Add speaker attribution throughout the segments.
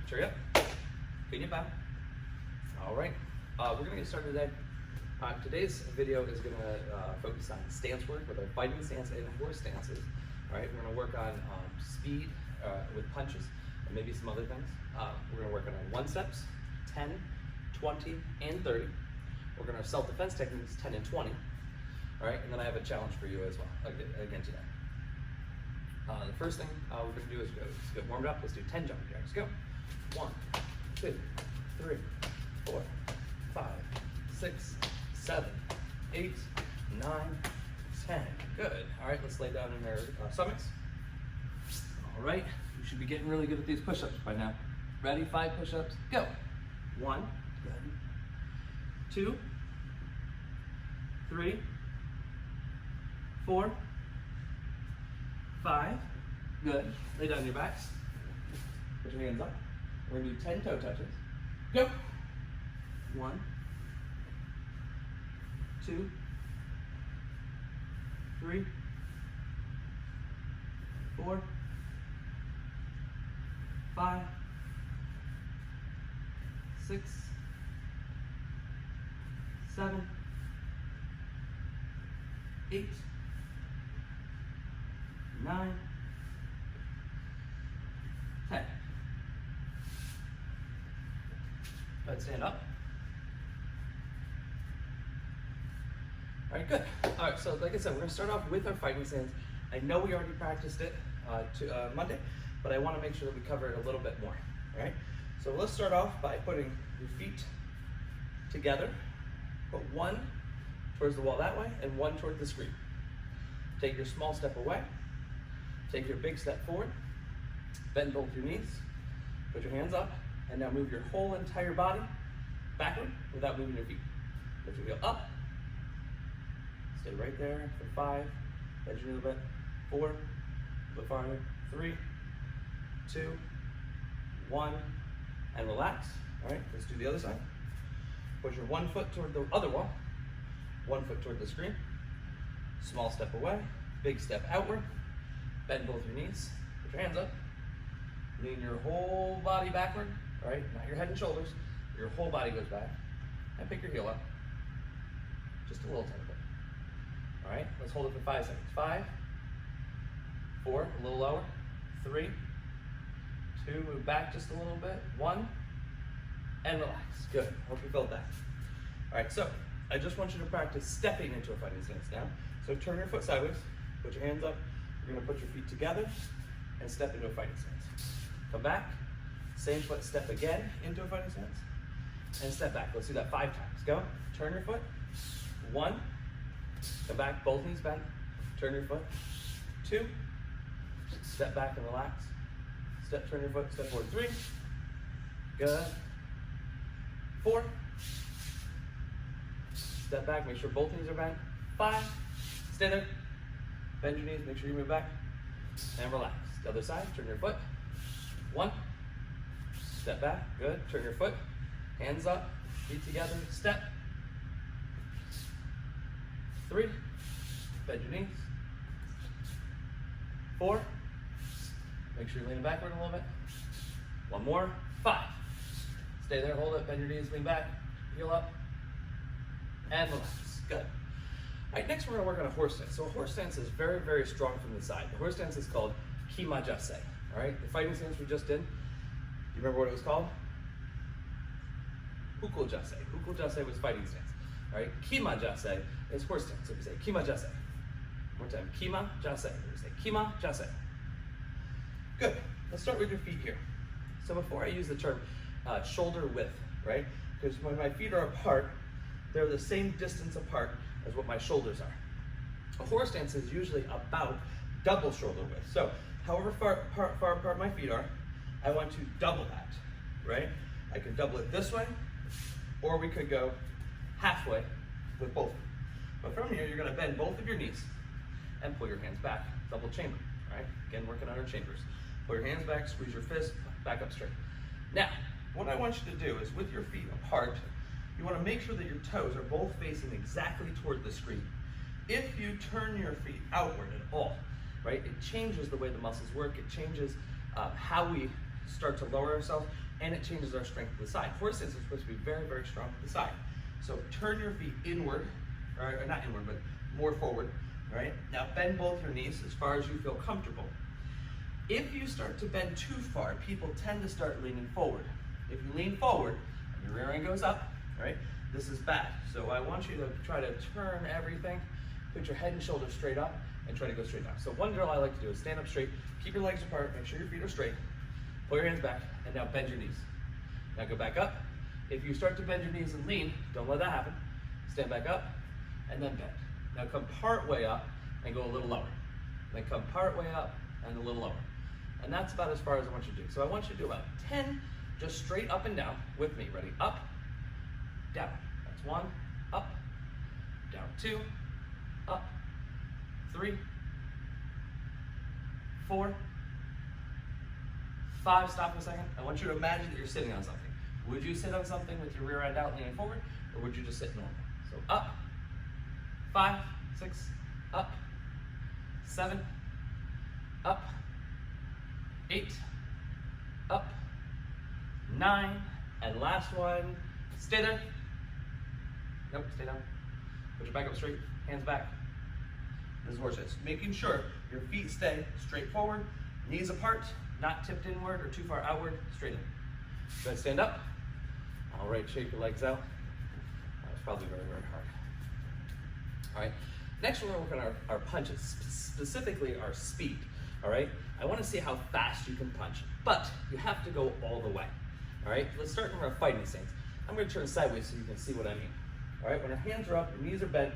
Speaker 1: Straight up. Feet it back. All right. We're gonna get started today. Today's video is gonna focus on stance work with our fighting stance and horse stances. All right. We're gonna work on speed with punches and maybe some other things. We're gonna work on our 1-steps, 10, 20, and 30. We're gonna have self-defense techniques 10 and 20. All right. And then I have a challenge for you as well again today. The first thing we're going to do is get warmed up. Let's do 10 jumping jacks. Go. 1, 2, 3, 4, 5, 6, 7, 8, 9, 10. Good. All right, let's lay down in our stomachs. All right, you should be getting really good at these push-ups by now. Ready? 5 push-ups. Go. 1. Good. 2, 3, 4, 5, good. Lay down your backs. Put your hands up. We're gonna do 10 toe touches. Go. 1, 2, 3, 4, 5, 6, 7, 8, 9, 10. Go ahead, stand up. All right, good. All right, so like I said, we're gonna start off with our fighting stance. I know we already practiced it Monday, but I wanna make sure that we cover it a little bit more, all right? So let's start off by putting your feet together. Put one towards the wall that way and one towards the screen. Take your small step away. Take your big step forward, bend both your knees, put your hands up, and now move your whole entire body backward without moving your feet. Lift your heel up, stay right there for 5, bend your knee a little bit, 4, a bit farther, 3, 2, 1, and relax. All right, let's do the other side. Put your one foot toward the other wall, one foot toward the screen, small step away, big step outward, bend both your knees, put your hands up, lean your whole body backward, all right? Not your head and shoulders, your whole body goes back, and pick your heel up, just a little tiny bit. All right, let's hold it for 5 seconds. 5, 4, a little lower, 3, 2, move back just a little bit, 1, and relax. Good, hope you felt that. All right, so I just want you to practice stepping into a fighting stance now. So turn your foot sideways, put your hands up, you're gonna put your feet together and step into a fighting stance. Come back, same foot, step again into a fighting stance, and step back. Let's do that 5 times. Go, turn your foot, 1, come back, both knees bent, turn your foot, 2, step back and relax, step, turn your foot, step forward, 3, good, 4, step back, make sure both knees are bent, 5, stay there, bend your knees, make sure you move back, and relax. The other side, turn your foot, 1, step back, good, turn your foot, hands up, feet together, step, 3, bend your knees, 4, make sure you're leaning backward a little bit, 1 more, 5, stay there, hold it, bend your knees, lean back, heel up, and relax, good. All right, next we're gonna work on a horse stance. So a horse stance is very, very strong from the side. The horse stance is called Kima Jase. All right, the fighting stance we just did, do you remember what it was called? Hukou Jase. Hukou Jase was fighting stance. All right, Kima Jase is horse stance. So we say Kima Jase. One more time, Kima Jase. We say Kima Jase. Good, let's start with your feet here. So before I use the term shoulder width, right? Because when my feet are apart, they're the same distance apart as what my shoulders are. A horse stance is usually about double shoulder width. So however far apart my feet are, I want to double that, right? I can double it this way, or we could go halfway with both. But from here, you're gonna bend both of your knees and pull your hands back, double chamber, right? Again, working on our chambers. Pull your hands back, squeeze your fist, back up straight. Now, what I want you to do is with your feet apart, you want to make sure that your toes are both facing exactly toward the screen. If you turn your feet outward at all, right, it changes the way the muscles work. It changes how we start to lower ourselves, and it changes our strength to the side. Horse stance is supposed to be very, very strong to the side. So turn your feet inward, or not inward, but more forward, all right? Now bend both your knees as far as you feel comfortable. If you start to bend too far, people tend to start leaning forward. If you lean forward, and your rear end goes up, right? This is bad. So I want you to try to turn everything, put your head and shoulders straight up, and try to go straight down. So one drill I like to do is stand up straight, keep your legs apart, make sure your feet are straight, pull your hands back, and now bend your knees. Now go back up. If you start to bend your knees and lean, don't let that happen. Stand back up, and then bend. Now come part way up, and go a little lower. Then come part way up, and a little lower. And that's about as far as I want you to do. So I want you to do about 10, just straight up and down with me. Ready? Up, down. That's 1, up, down 2, up, 3, 4, 5. Stop for a second. I want you to imagine that you're sitting on something. Would you sit on something with your rear end out leaning forward, or would you just sit normal? So up, 5, 6, up, 7, up, 8, up, 9, and last one, stay there. Nope, stay down. Put your back up straight, hands back. This is horse stance. Making sure your feet stay straight forward, knees apart, not tipped inward or too far outward, straight in. Go ahead, stand up. All right, shake your legs out. That was probably very, very hard. All right, next we're gonna work on our punches, specifically our speed. All right, I wanna see how fast you can punch, but you have to go all the way. All right, let's start in our fighting stance. I'm gonna turn sideways so you can see what I mean. All right, when your hands are up, your knees are bent,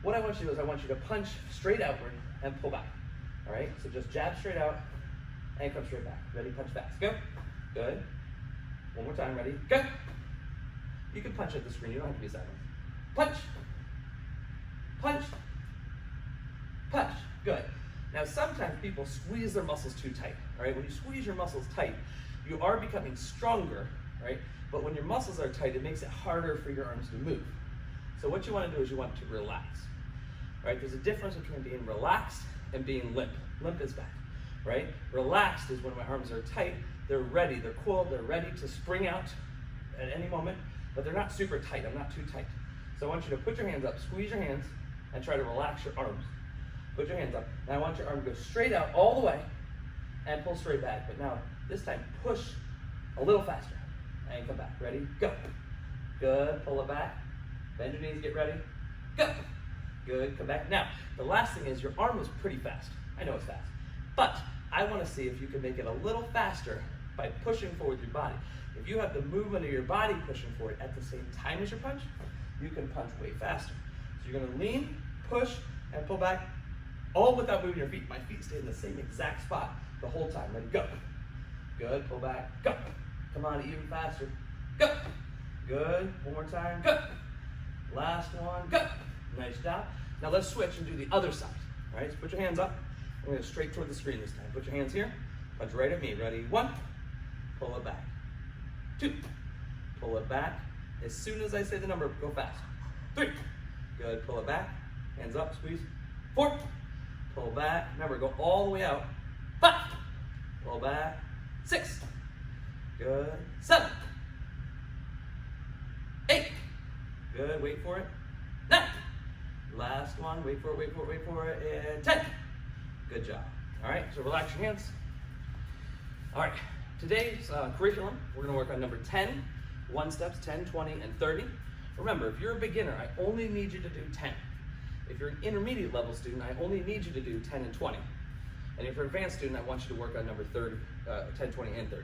Speaker 1: what I want you to do is I want you to punch straight outward and pull back. All right, so just jab straight out and come straight back. Ready, punch fast, go. Good. One more time, ready, go. You can punch at the screen, you don't have to be sideways. Punch, punch, punch, good. Now sometimes people squeeze their muscles too tight, all right? When you squeeze your muscles tight, you are becoming stronger, right? But when your muscles are tight, it makes it harder for your arms to move. So what you want to do is you want to relax, right? There's a difference between being relaxed and being limp. Limp is bad, right? Relaxed is when my arms are tight, they're ready, they're cool, they're ready to spring out at any moment, but they're not super tight, I'm not too tight. So I want you to put your hands up, squeeze your hands, and try to relax your arms. Put your hands up. Now I want your arm to go straight out all the way and pull straight back. But now, this time, push a little faster and come back. Ready? Go. Good. Pull it back. Bend your knees. Get ready. Go. Good. Come back. Now, the last thing is your arm is pretty fast. I know it's fast. But I want to see if you can make it a little faster by pushing forward your body. If you have the movement of your body pushing forward at the same time as your punch, you can punch way faster. So you're going to lean, push, and pull back, all without moving your feet. My feet stay in the same exact spot the whole time. Ready, go. Good, pull back, go. Come on, even faster. Go. Good, one more time, go. Last one, go. Nice job. Now let's switch and do the other side. All right, so put your hands up. We're going to straight toward the screen this time. Put your hands here, punch right at me. Ready, 1, pull it back. 2, pull it back. As soon as I say the number, go fast. 3, good, pull it back. Hands up, squeeze. 4, pull back. Remember, go all the way out. 5, pull back. 6, good. 7, 8, good. Wait for it. 9, last one. Wait for it, wait for it, wait for it. And 10. Good job. All right, so relax your hands. All right, today's curriculum, we're going to work on number 10, 1 steps, 10, 20, and 30. Remember, if you're a beginner, I only need you to do 10. If you're an intermediate level student, I only need you to do 10 and 20. And if you're an advanced student, I want you to work on number 30, 10, 20, and 30.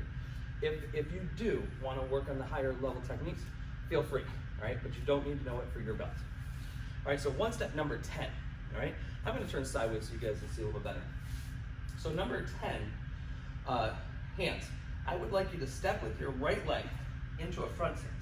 Speaker 1: If you do want to work on the higher level techniques, feel free, all right? But you don't need to know it for your belt. All right, so 1 step number 10, all right? I'm going to turn sideways so you guys can see a little bit better. So number 10, hands. I would like you to step with your right leg into a front stance.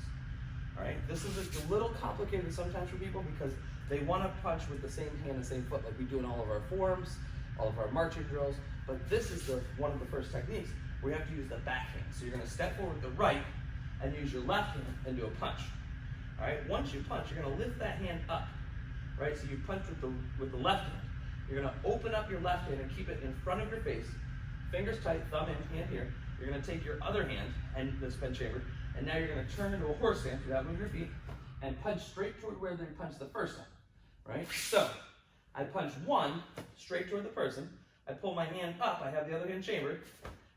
Speaker 1: All right, this is a little complicated sometimes for people because they want to punch with the same hand and same foot like we do in all of our forms, all of our marching drills, but this is one of the first techniques where you have to use the back hand. So you're going to step forward with the right and use your left hand and do a punch. All right, once you punch, you're going to lift that hand up. Right, so you punch with the left hand. You're going to open up your left hand and keep it in front of your face. Fingers tight, thumb in, hand here. You're you're gonna take your other hand and the spin chamber, and now you're gonna turn into a horse stance without moving your feet and punch straight toward where they punched the first time, right? So I punch one straight toward the person, I pull my hand up, I have the other hand chambered,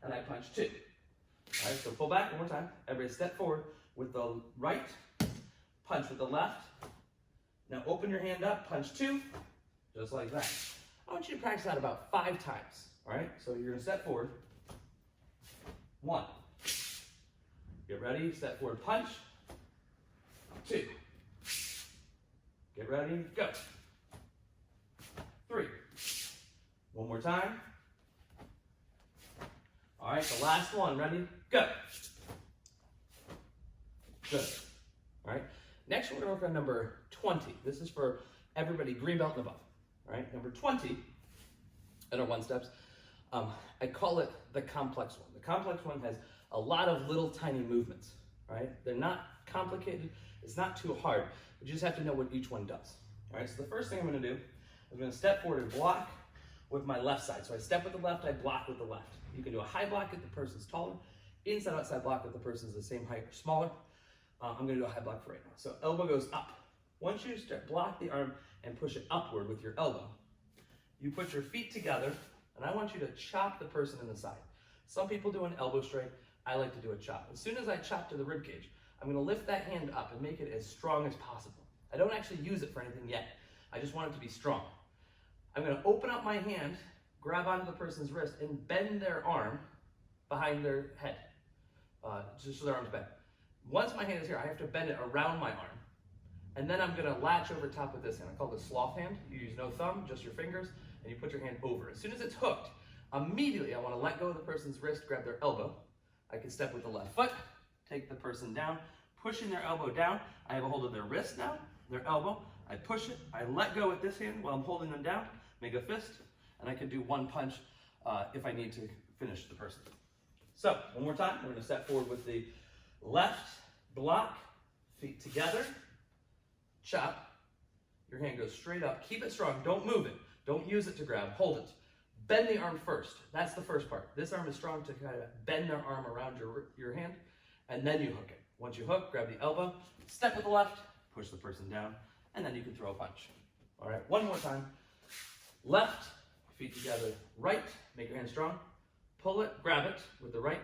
Speaker 1: and I punch two. All right, so pull back one more time. Everybody step forward with the right, punch with the left. Now open your hand up, punch two, just like that. I want you to practice that about 5 times, all right? So you're gonna step forward. 1. Get ready, step forward, punch. 2. Get ready, go. 3. One more time. All right, the last one, ready, go. Good. All right, next we're gonna work on number 20. This is for everybody green belt and above. All right, number 20 in our 1 steps. I call it the complex one. The complex one has a lot of little tiny movements, right? They're not complicated, it's not too hard, but you just have to know what each one does. All right, so the first thing I'm gonna do, I'm gonna step forward and block with my left side. So I step with the left, I block with the left. You can do a high block if the person's taller, inside outside block if the person's the same height or smaller. I'm gonna do a high block for right now. So elbow goes up. Once you block the arm and push it upward with your elbow, you put your feet together, and I want you to chop the person in the side. Some people do an elbow straight, I like to do a chop. As soon as I chop to the rib cage, I'm gonna lift that hand up and make it as strong as possible. I don't actually use it for anything yet. I just want it to be strong. I'm gonna open up my hand, grab onto the person's wrist, and bend their arm behind their head, just so their arm's bent. Once my hand is here, I have to bend it around my arm. And then I'm gonna latch over top with this hand. I call it the sloth hand. You use no thumb, just your fingers, and you put your hand over. As soon as it's hooked, immediately I wanna let go of the person's wrist, grab their elbow. I can step with the left foot, take the person down, pushing their elbow down. I have a hold of their wrist now, their elbow. I push it, I let go with this hand while I'm holding them down, make a fist, and I can do 1 punch if I need to finish the person. So, one more time, we're gonna step forward with the left block, feet together, chop, your hand goes straight up, keep it strong, don't move it, don't use it to grab, hold it. Bend the arm first, that's the first part. This arm is strong to kind of bend their arm around your hand, and then you hook it. Once you hook, grab the elbow, step with the left, push the person down, and then you can throw a punch. All right, one more time. Left, feet together, right, make your hand strong, pull it, grab it with the right,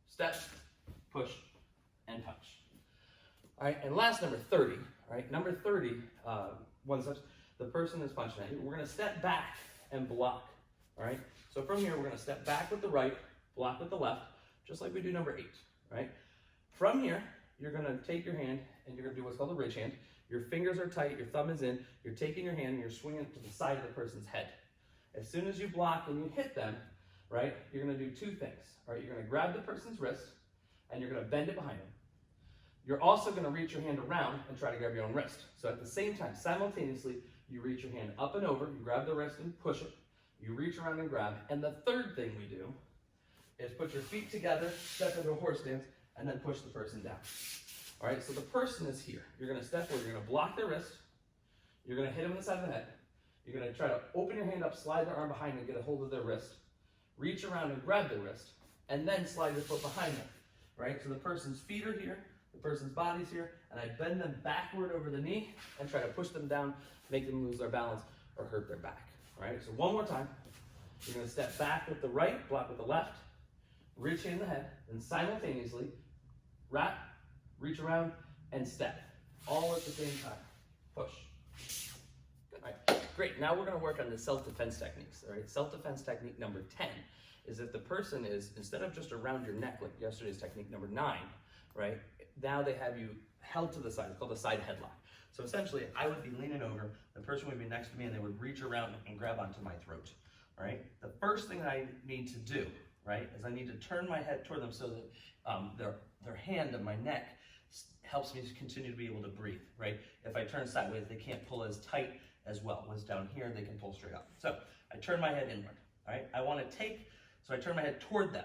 Speaker 1: step, push, and punch. All right, and last, number 30. All right, number 30, 1 step, the person is punching at you. We're gonna step back and block. All right, so from here, we're gonna step back with the right, block with the left, just like we do number 8, right? From here, you're gonna take your hand and you're gonna do what's called a ridge hand. Your fingers are tight, your thumb is in, you're taking your hand and you're swinging it to the side of the person's head. As soon as you block and you hit them, right, you're gonna do 2 things. All right, you're gonna grab the person's wrist and you're gonna bend it behind them. You're also gonna reach your hand around and try to grab your own wrist. So at the same time, simultaneously, you reach your hand up and over, you grab the wrist and push it, you reach around and grab, and the third thing we do is put your feet together, step into a horse stance, and then push the person down. All right, so the person is here. You're gonna step forward, you're gonna block their wrist, you're gonna hit them in the side of the head, you're gonna try to open your hand up, slide their arm behind and get a hold of their wrist, reach around and grab their wrist, and then slide your foot behind them, right? So the person's feet are here, the person's body's here, and I bend them backward over the knee and try to push them down, make them lose their balance or hurt their back, all right? So one more time. You're gonna step back with the right, block with the left, reach in the head, and simultaneously wrap, reach around, and step, all at the same time. Push. Good. All right, great. Now we're gonna work on the self-defense techniques, all right? Self-defense technique number 10 is if the person is, instead of just around your neck, like yesterday's technique number 9, right? Now they have you held to the side. It's called a side headlock. So essentially, I would be leaning over, the person would be next to me, and they would reach around and grab onto my throat, all right? The first thing that I need to do, right, is I need to turn my head toward them so that their hand on my neck helps me to continue to be able to breathe, right? If I turn sideways, they can't pull as tight as well. Once down here, they can pull straight up. So I turn my head inward, all right? So I turn my head toward them.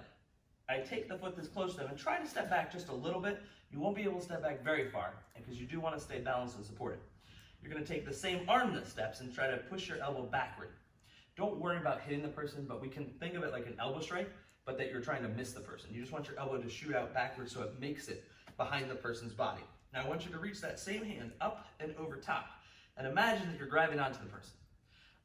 Speaker 1: I take the foot that's close to them and try to step back just a little bit. You won't be able to step back very far because you do want to stay balanced and supported. You're going to take the same arm that steps and try to push your elbow backward. Don't worry about hitting the person, but we can think of it like an elbow strike. but that you're trying to miss the person. You just want your elbow to shoot out backwards so it makes it behind the person's body. Now I want you to reach that same hand up and over top, and imagine that you're grabbing onto the person.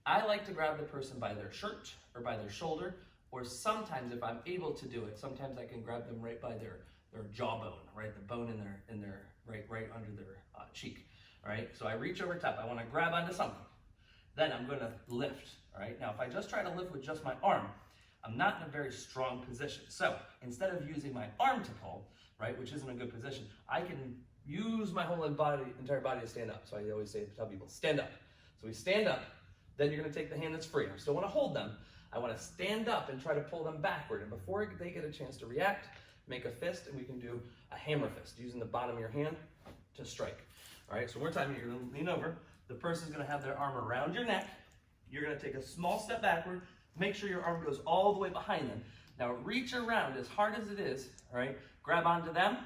Speaker 1: I like to grab the person by their shirt or by their shoulder, or sometimes if I'm able to do it, sometimes I can grab them right by their jawbone, right? The bone in their right under their cheek, all right? So I reach over top, I wanna grab onto something. Then I'm gonna lift, all right? Now if I just try to lift with just my arm, I'm not in a very strong position. So instead of using my arm to pull, right, which isn't a good position, I can use my whole entire body to stand up. So I always tell people, stand up. So we stand up, then you're gonna take the hand that's free. I still wanna hold them. I wanna stand up and try to pull them backward. And before they get a chance to react, make a fist, and we can do a hammer fist, using the bottom of your hand to strike. All right, so one more time, you're gonna lean over. The person's gonna have their arm around your neck. You're gonna take a small step backward. Make sure your arm goes all the way behind them. Now reach around as hard as it is, all right? Grab onto them.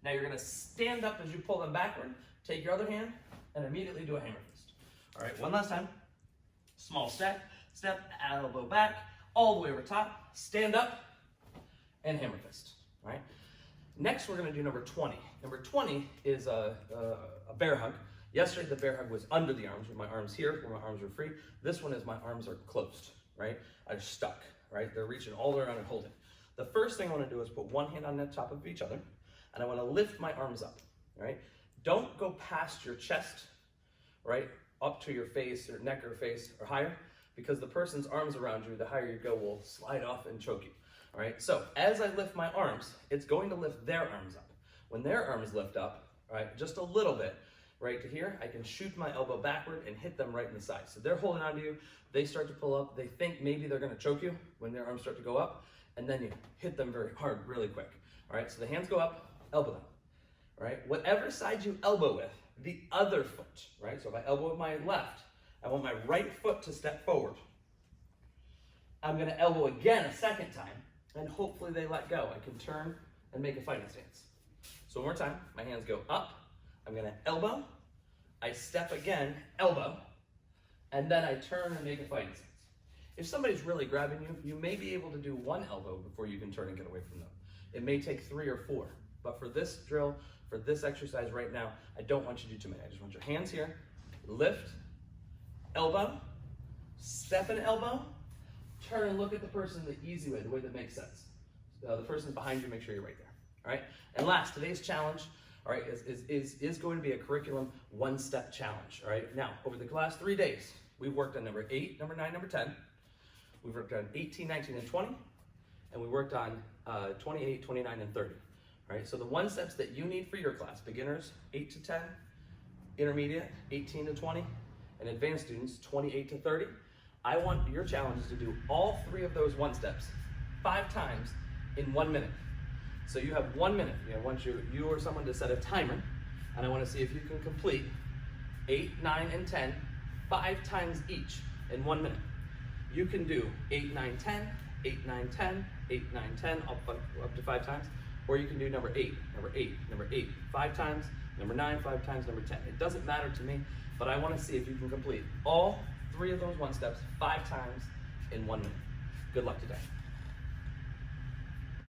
Speaker 1: Now you're gonna stand up as you pull them backward. Take your other hand and immediately do a hammer fist. All right, one last time. Small step, elbow back, all the way over top, stand up, and hammer fist, all right? Next, we're gonna do number 20. Number 20 is a bear hug. Yesterday, the bear hug was under the arms, with my arms here, where my arms are free. This one is my arms are closed, right? I'm stuck, right? They're reaching all the way around and holding. The first thing I wanna do is put one hand on the top of each other, and I wanna lift my arms up, right? Don't go past your chest, right? Up to your face or neck or face or higher, because the person's arms around you, the higher you go, will slide off and choke you. All right, so as I lift my arms, it's going to lift their arms up. When their arms lift up, right, just a little bit, right to here, I can shoot my elbow backward and hit them right in the side. So they're holding onto you, they start to pull up, they think maybe they're gonna choke you when their arms start to go up, and then you hit them very hard, really quick. All right, so the hands go up, elbow them. All right, whatever side you elbow with, the other foot, right? So if I elbow with my left, I want my right foot to step forward. I'm gonna elbow again a second time, and hopefully they let go. I can turn and make a fighting stance. So one more time, my hands go up, I'm gonna elbow, I step again, elbow, and then I turn and make a fighting stance. If somebody's really grabbing you, you may be able to do one elbow before you can turn and get away from them. It may take 3 or 4, but for this drill, for this exercise right now, I don't want you to do too many. I just want your hands here, lift, elbow, step and elbow, turn and look at the person the easy way, the way that makes sense. The person behind you, make sure you're right there, all right? And last, today's challenge, all right, is going to be a curriculum one-step challenge, all right? Now, over the last 3 days, we've worked on number 8, number 9, number 10. We've worked on 18, 19, and 20, and we worked on 28, 29, and 30. All right, so the one steps that you need for your class, beginners, 8 to 10, intermediate, 18 to 20, and advanced students, 28 to 30. I want your challenge is to do all 3 of those one steps 5 times in 1 minute. So you have 1 minute. I want you or someone to set a timer, and I want to see if you can complete 8, 9, and 10 5 times each in 1 minute. You can do 8, 9, 10, 8, 9, 10, 8, 9, 10, up to 5 times. Or you can do number 8, number 8, number 8, 5 times, number 9, 5 times, number 10. It doesn't matter to me, but I want to see if you can complete all 3 of those one steps 5 times in 1 minute. Good luck today.